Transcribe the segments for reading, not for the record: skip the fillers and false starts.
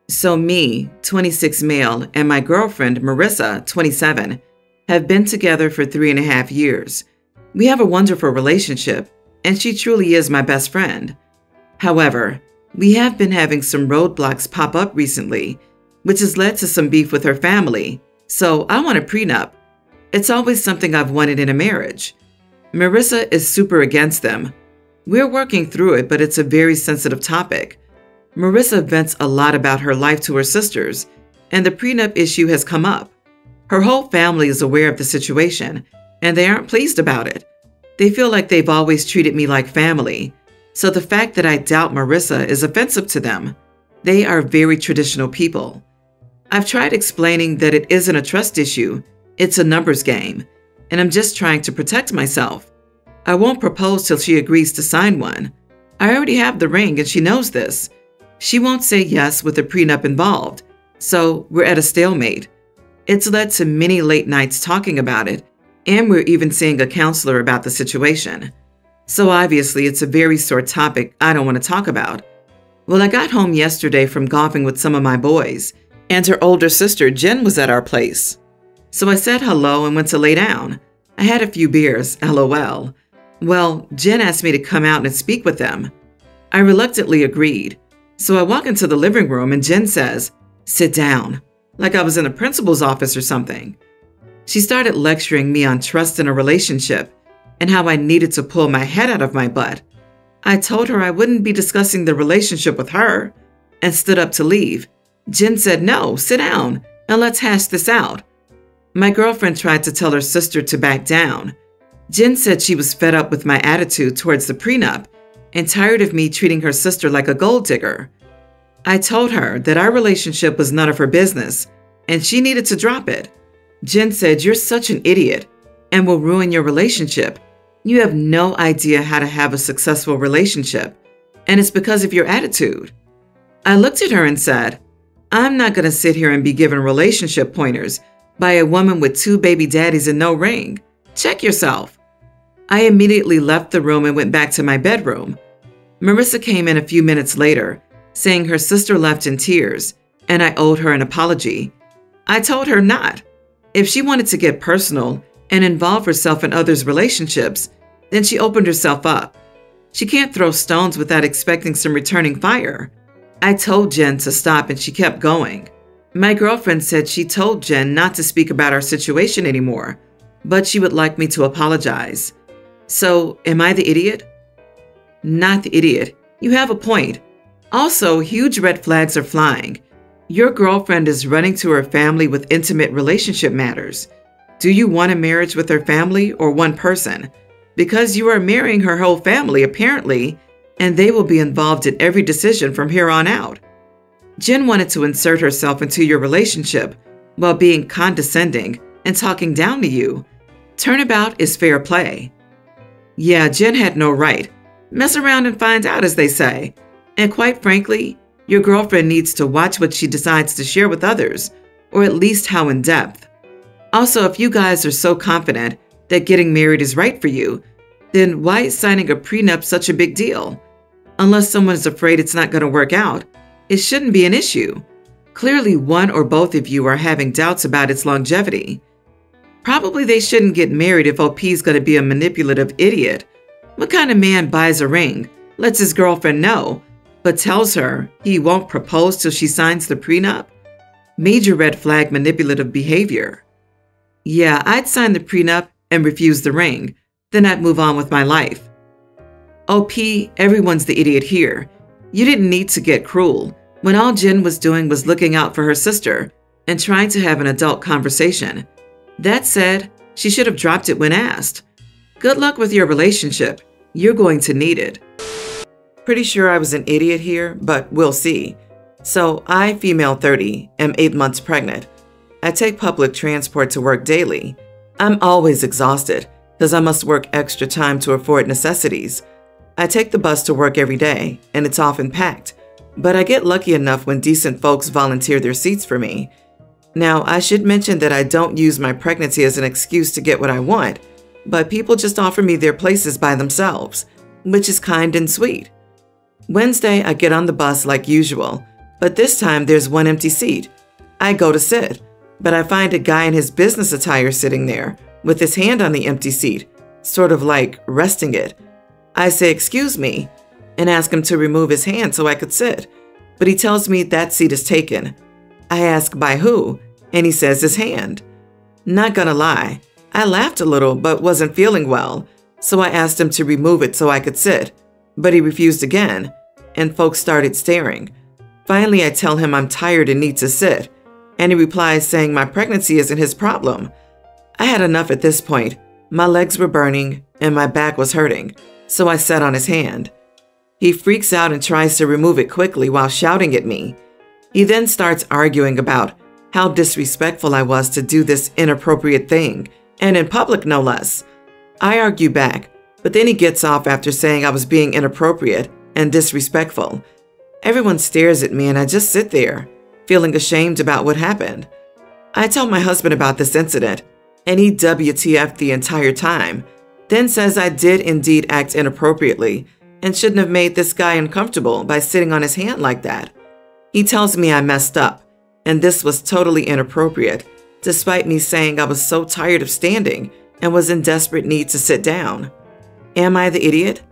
So me, 26 male, and my girlfriend, Marissa, 27, have been together for 3.5 years. We have a wonderful relationship, and she truly is my best friend. However, we have been having some roadblocks pop up recently, which has led to some beef with her family, so I want a prenup. It's always something I've wanted in a marriage. Marissa is super against them. We're working through it, but it's a very sensitive topic. Marissa vents a lot about her life to her sisters, and the prenup issue has come up. Her whole family is aware of the situation, and they aren't pleased about it. They feel like they've always treated me like family, so the fact that I doubt Marissa is offensive to them. They are very traditional people. I've tried explaining that it isn't a trust issue, it's a numbers game, and I'm just trying to protect myself. I won't propose till she agrees to sign one. I already have the ring and she knows this. She won't say yes with a prenup involved, so we're at a stalemate. It's led to many late nights talking about it, and we're even seeing a counselor about the situation. So obviously it's a very sore topic I don't want to talk about. Well, I got home yesterday from golfing with some of my boys, and her older sister Jen was at our place. So I said hello and went to lay down. I had a few beers, LOL. Well, Jen asked me to come out and speak with them. I reluctantly agreed. So I walk into the living room and Jen says, "Sit down," like I was in the principal's office or something. She started lecturing me on trust in a relationship and how I needed to pull my head out of my butt. I told her I wouldn't be discussing the relationship with her and stood up to leave. Jen said, "No, sit down and let's hash this out." My girlfriend tried to tell her sister to back down. Jen said she was fed up with my attitude towards the prenup and tired of me treating her sister like a gold digger. I told her that our relationship was none of her business and she needed to drop it. Jen said, "You're such an idiot and will ruin your relationship. You have no idea how to have a successful relationship, and it's because of your attitude." I looked at her and said, "I'm not going to sit here and be given relationship pointers by a woman with 2 baby daddies and no ring. Check yourself." I immediately left the room and went back to my bedroom. Marissa came in a few minutes later, saying her sister left in tears, and I owed her an apology. I told her not. If she wanted to get personal and involve herself in others' relationships, then she opened herself up. She can't throw stones without expecting some returning fire. I told Jen to stop and she kept going. My girlfriend said she told Jen not to speak about our situation anymore, but she would like me to apologize. So, am I the idiot? Not the idiot. You have a point. Also, huge red flags are flying. Your girlfriend is running to her family with intimate relationship matters. Do you want a marriage with her family or one person? Because you are marrying her whole family, apparently, and they will be involved in every decision from here on out. Jen wanted to insert herself into your relationship while being condescending and talking down to you. Turnabout is fair play. Yeah, Jen had no right. Mess around and find out, as they say. And quite frankly, your girlfriend needs to watch what she decides to share with others, or at least how in depth. Also, if you guys are so confident that getting married is right for you, then why is signing a prenup such a big deal? Unless someone is afraid it's not going to work out, it shouldn't be an issue. Clearly, one or both of you are having doubts about its longevity. Probably they shouldn't get married if OP's going to be a manipulative idiot. What kind of man buys a ring, lets his girlfriend know, but tells her he won't propose till she signs the prenup? Major red flag manipulative behavior. Yeah, I'd sign the prenup and refuse the ring. Then I'd move on with my life. OP, everyone's the idiot here. You didn't need to get cruel when all Jen was doing was looking out for her sister and trying to have an adult conversation. That said, she should have dropped it when asked. Good luck with your relationship. You're going to need it. Pretty sure I was an idiot here, but we'll see. So I, female 30, am 8 months pregnant. I take public transport to work daily. I'm always exhausted because I must work extra time to afford necessities. I take the bus to work every day, and it's often packed, but I get lucky enough when decent folks volunteer their seats for me. Now, I should mention that I don't use my pregnancy as an excuse to get what I want, but people just offer me their places by themselves, which is kind and sweet. Wednesday, I get on the bus like usual, but this time there's one empty seat. I go to sit, but I find a guy in his business attire sitting there with his hand on the empty seat, sort of like resting it. I say, "Excuse me," and ask him to remove his hand so I could sit, but he tells me that seat is taken. I ask by who, and he says his hand. Not gonna lie, I laughed a little but wasn't feeling well, so I asked him to remove it so I could sit, but he refused again, and folks started staring. Finally, I tell him I'm tired and need to sit, and he replies saying my pregnancy isn't his problem. I had enough at this point. My legs were burning and my back was hurting, so I sat on his hand. He freaks out and tries to remove it quickly while shouting at me. He then starts arguing about how disrespectful I was to do this inappropriate thing, and in public no less. I argue back, but then he gets off after saying I was being inappropriate and disrespectful. Everyone stares at me and I just sit there, feeling ashamed about what happened. I tell my husband about this incident, and he WTF'd the entire time, then says I did indeed act inappropriately and shouldn't have made this guy uncomfortable by sitting on his hand like that. He tells me I messed up, and this was totally inappropriate, despite me saying I was so tired of standing and was in desperate need to sit down. Am I the idiot?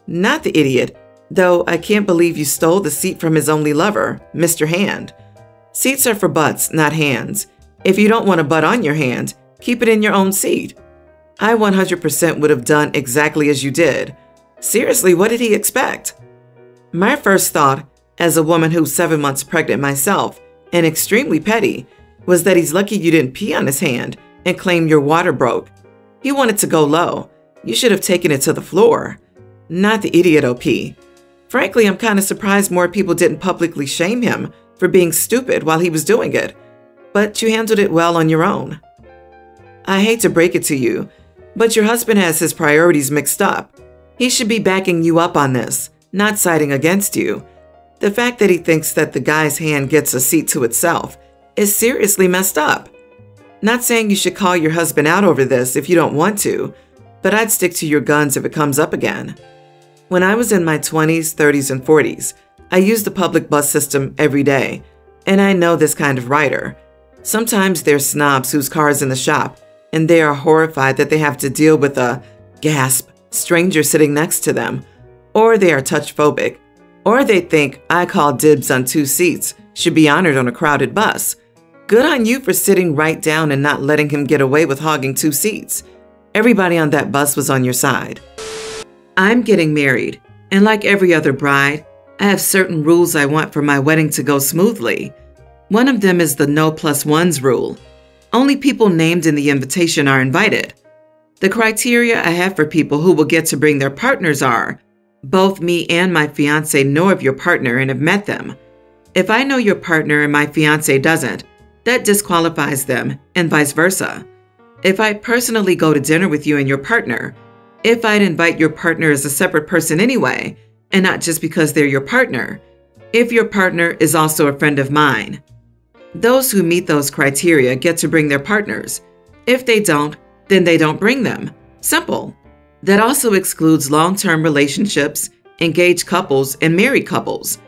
Not the idiot, though I can't believe you stole the seat from his only lover, Mr. Hand. Seats are for butts, not hands. If you don't want a butt on your hand, keep it in your own seat. I 100% would have done exactly as you did. Seriously, what did he expect? My first thought, as a woman who's 7 months pregnant myself and extremely petty, was that he's lucky you didn't pee on his hand and claim your water broke. He wanted to go low. You should have taken it to the floor. Not the idiot OP. Frankly, I'm kind of surprised more people didn't publicly shame him for being stupid while he was doing it. But you handled it well on your own. I hate to break it to you, but your husband has his priorities mixed up. He should be backing you up on this, not siding against you. The fact that he thinks that the guy's hand gets a seat to itself is seriously messed up. Not saying you should call your husband out over this if you don't want to, but I'd stick to your guns if it comes up again. When I was in my 20s, 30s, and 40s, I used the public bus system every day, and I know this kind of rider. Sometimes there's snobs whose car is in the shop, and they are horrified that they have to deal with a, gasp, stranger sitting next to them, or they are touch-phobic, or they think I call dibs on 2 seats should be honored on a crowded bus. Good on you for sitting right down and not letting him get away with hogging 2 seats. Everybody on that bus was on your side. I'm getting married, and like every other bride, I have certain rules I want for my wedding to go smoothly. One of them is the no plus ones rule. Only people named in the invitation are invited. The criteria I have for people who will get to bring their partners are, both me and my fiancé know of your partner and have met them. If I know your partner and my fiancé doesn't, that disqualifies them, and vice versa. If I personally go to dinner with you and your partner, if I'd invite your partner as a separate person anyway, and not just because they're your partner, if your partner is also a friend of mine. Those who meet those criteria get to bring their partners. If they don't, then they don't bring them. Simple. That also excludes long-term relationships, engaged couples, and married couples.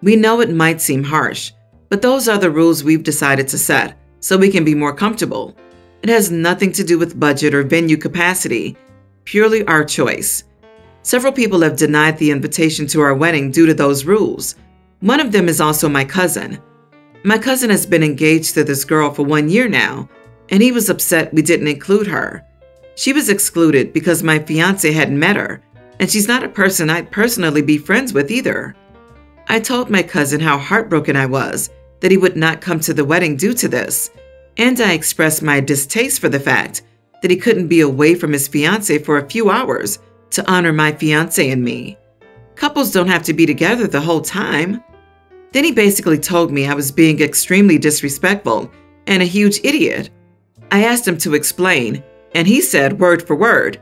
We know it might seem harsh, but those are the rules we've decided to set so we can be more comfortable. It has nothing to do with budget or venue capacity, purely our choice. Several people have denied the invitation to our wedding due to those rules. One of them is also my cousin. My cousin has been engaged to this girl for 1 year now, and he was upset we didn't include her. She was excluded because my fiancé hadn't met her, and she's not a person I'd personally be friends with either. I told my cousin how heartbroken I was that he would not come to the wedding due to this, and I expressed my distaste for the fact that he couldn't be away from his fiancé for a few hours to honor my fiancé and me. Couples don't have to be together the whole time. Then he basically told me I was being extremely disrespectful and a huge idiot. I asked him to explain, and he said word for word,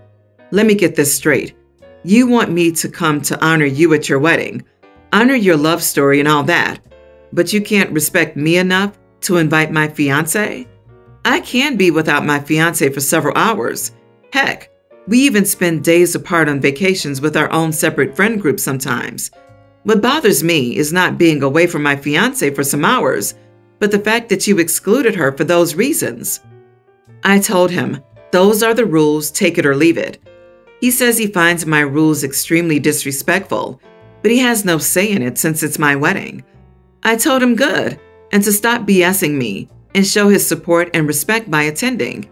"Let me get this straight. You want me to come to honor you at your wedding, honor your love story and all that, but you can't respect me enough to invite my fiancé? I can be without my fiancé for several hours. Heck, we even spend days apart on vacations with our own separate friend group sometimes. What bothers me is not being away from my fiancé for some hours, but the fact that you excluded her for those reasons." I told him, "Those are the rules, take it or leave it." He says he finds my rules extremely disrespectful, but he has no say in it since it's my wedding. I told him good, and to stop BSing me and show his support and respect by attending.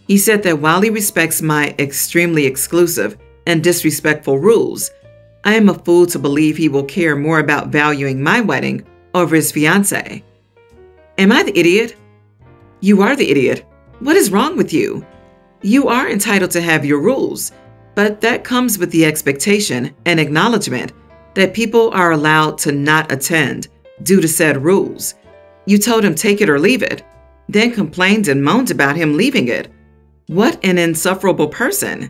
He said that while he respects my extremely exclusive and disrespectful rules, I am a fool to believe he will care more about valuing my wedding over his fiancée. Am I the idiot? You are the idiot. What is wrong with you? You are entitled to have your rules, but that comes with the expectation and acknowledgement that people are allowed to not attend due to said rules. You told him take it or leave it, then complained and moaned about him leaving it. What an insufferable person.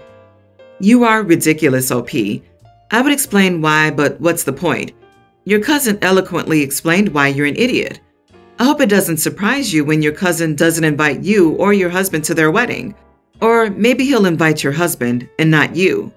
You are ridiculous, OP. I would explain why, but what's the point? Your cousin eloquently explained why you're an idiot. I hope it doesn't surprise you when your cousin doesn't invite you or your husband to their wedding. Or maybe he'll invite your husband and not you.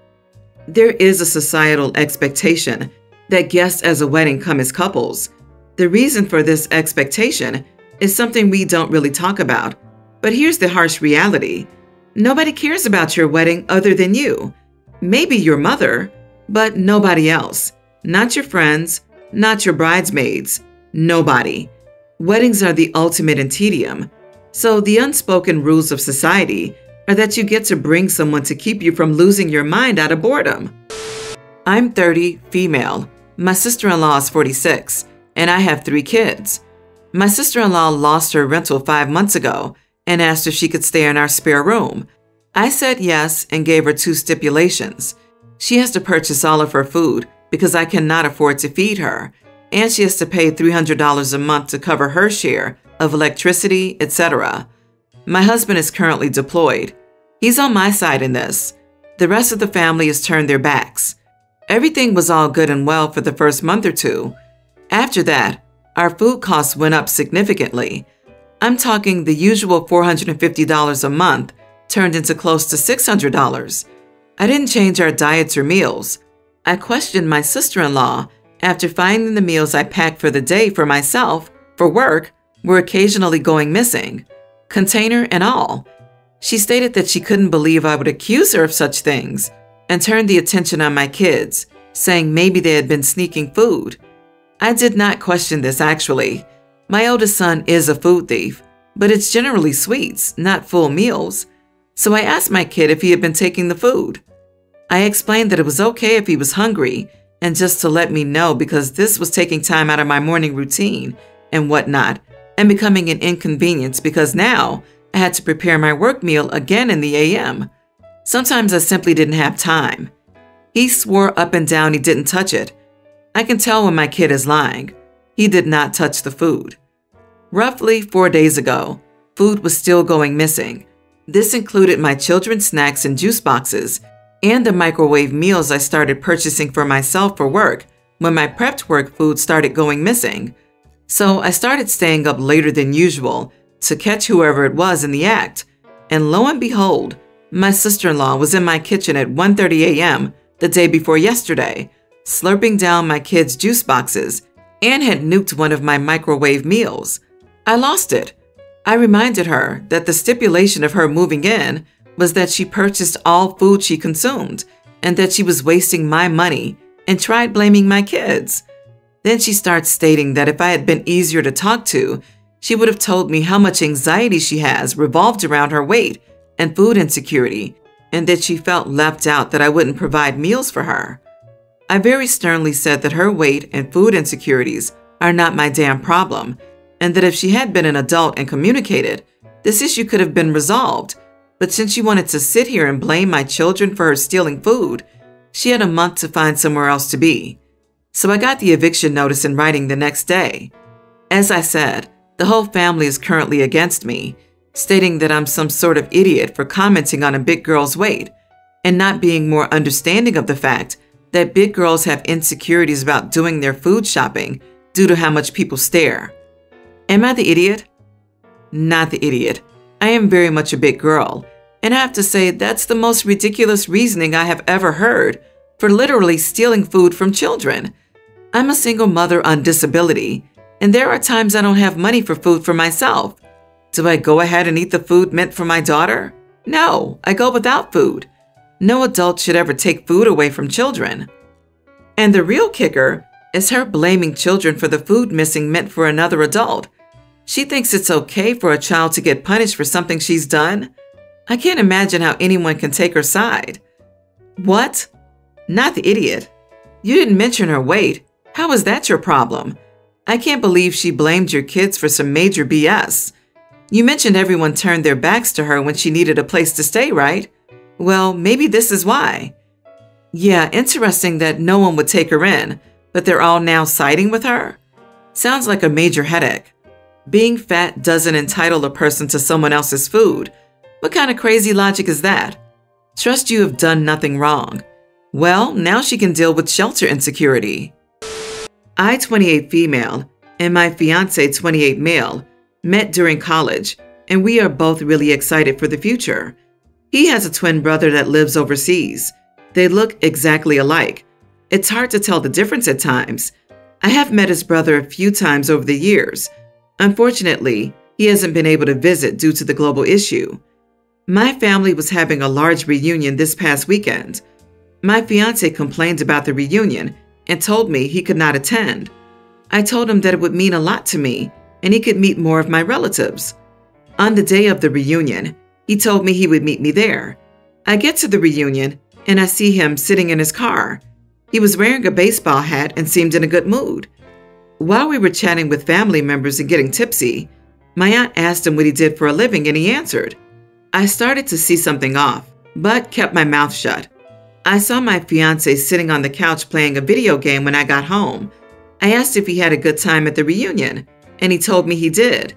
There is a societal expectation that guests at a wedding come as couples. The reason for this expectation is something we don't really talk about. But here's the harsh reality. Nobody cares about your wedding other than you. Maybe your mother, but nobody else. Not your friends, not your bridesmaids, nobody. Weddings are the ultimate in tedium. So the unspoken rules of society are that you get to bring someone to keep you from losing your mind out of boredom. I'm 30, female. My sister-in-law is 46, and I have 3 kids. My sister-in-law lost her rental 5 months ago and asked if she could stay in our spare room. I said yes and gave her 2 stipulations. She has to purchase all of her food because I cannot afford to feed her, and she has to pay $300 a month to cover her share of electricity, etc. My husband is currently deployed. He's on my side in this. The rest of the family has turned their backs. Everything was all good and well for the first month or 2. After that, our food costs went up significantly. I'm talking the usual $450 a month turned into close to $600. I didn't change our diets or meals. I questioned my sister-in-law after finding the meals I packed for the day for myself, for work, were occasionally going missing, container and all. She stated that she couldn't believe I would accuse her of such things and turned the attention on my kids, saying maybe they had been sneaking food. I did not question this actually. My oldest son is a food thief, but it's generally sweets, not full meals. So I asked my kid if he had been taking the food. I explained that it was okay if he was hungry and just to let me know because this was taking time out of my morning routine and whatnot and becoming an inconvenience because now I had to prepare my work meal again in the AM. Sometimes I simply didn't have time. He swore up and down he didn't touch it. I can tell when my kid is lying. He did not touch the food. Roughly 4 days ago, food was still going missing. This included my children's snacks and juice boxes and the microwave meals I started purchasing for myself for work when my prepped work food started going missing. So I started staying up later than usual to catch whoever it was in the act. And lo and behold, my sister-in-law was in my kitchen at 1:30 a.m. the day before yesterday, slurping down my kids' juice boxes and had nuked one of my microwave meals. I lost it. I reminded her that the stipulation of her moving in was that she purchased all food she consumed and that she was wasting my money and tried blaming my kids. Then she starts stating that if I had been easier to talk to, she would have told me how much anxiety she has revolved around her weight and food insecurity, and that she felt left out that I wouldn't provide meals for her. I very sternly said that her weight and food insecurities are not my damn problem, and that if she had been an adult and communicated, this issue could have been resolved. But since she wanted to sit here and blame my children for her stealing food, she had a month to find somewhere else to be. So I got the eviction notice in writing the next day. As I said, the whole family is currently against me, stating that I'm some sort of idiot for commenting on a big girl's weight and not being more understanding of the fact that big girls have insecurities about doing their food shopping due to how much people stare. Am I the idiot? Not the idiot. I am very much a big girl, and I have to say that's the most ridiculous reasoning I have ever heard for literally stealing food from children. I'm a single mother on disability, and there are times I don't have money for food for myself. Do I go ahead and eat the food meant for my daughter? No, I go without food. No adult should ever take food away from children. And the real kicker is her blaming children for the food missing meant for another adult. She thinks it's okay for a child to get punished for something she's done. I can't imagine how anyone can take her side. What? Not the idiot. You didn't mention her weight. How is that your problem? I can't believe she blamed your kids for some major BS. You mentioned everyone turned their backs to her when she needed a place to stay, right? Well, maybe this is why. Yeah, interesting that no one would take her in, but they're all now siding with her? Sounds like a major headache. Being fat doesn't entitle a person to someone else's food. What kind of crazy logic is that? Trust you have done nothing wrong. Well, now she can deal with shelter insecurity. I, 28 female, and my fiancé, 28 male, met during college, and we are both really excited for the future. He has a twin brother that lives overseas. They look exactly alike. It's hard to tell the difference at times. I have met his brother a few times over the years. Unfortunately, he hasn't been able to visit due to the global issue. My family was having a large reunion this past weekend. My fiancé complained about the reunion and told me he could not attend. I told him that it would mean a lot to me and he could meet more of my relatives. On the day of the reunion, he told me he would meet me there. I get to the reunion and I see him sitting in his car. He was wearing a baseball hat and seemed in a good mood. While we were chatting with family members and getting tipsy, my aunt asked him what he did for a living and he answered. I started to see something off, but kept my mouth shut. I saw my fiancé sitting on the couch playing a video game when I got home. I asked if he had a good time at the reunion, and he told me he did.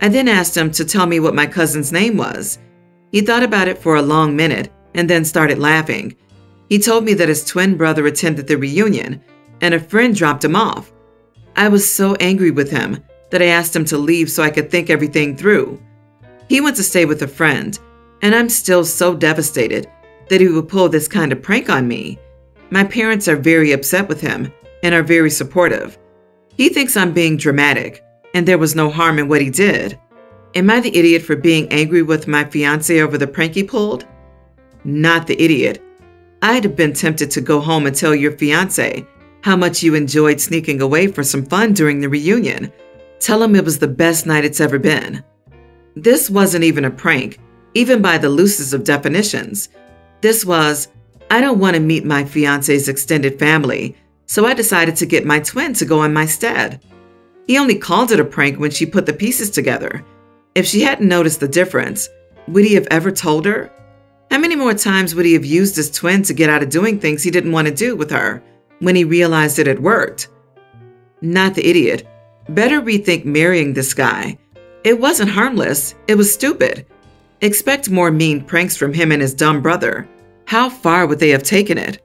I then asked him to tell me what my cousin's name was. He thought about it for a long minute and then started laughing. He told me that his twin brother attended the reunion and a friend dropped him off. I was so angry with him that I asked him to leave so I could think everything through. He went to stay with a friend, and I'm still so devastated that he would pull this kind of prank on me. My parents are very upset with him and are very supportive. He thinks I'm being dramatic, and there was no harm in what he did. Am I the idiot for being angry with my fiancé over the prank he pulled? Not the idiot. I'd have been tempted to go home and tell your fiancé how much you enjoyed sneaking away for some fun during the reunion. Tell him it was the best night it's ever been. This wasn't even a prank, even by the loosest of definitions. This was, I don't want to meet my fiancé's extended family, so I decided to get my twin to go in my stead. He only called it a prank when she put the pieces together. If she hadn't noticed the difference, would he have ever told her? How many more times would he have used his twin to get out of doing things he didn't want to do with her when he realized it had worked? Not the idiot. Better rethink marrying this guy. It wasn't harmless, it was stupid. Expect more mean pranks from him and his dumb brother. How far would they have taken it?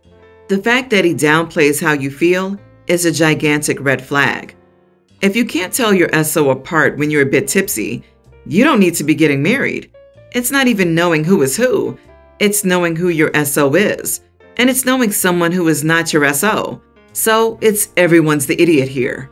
The fact that he downplays how you feel is a gigantic red flag. If you can't tell your SO apart when you're a bit tipsy, you don't need to be getting married. It's not even knowing who is who. It's knowing who your SO is. And it's knowing someone who is not your SO. So it's everyone's the idiot here.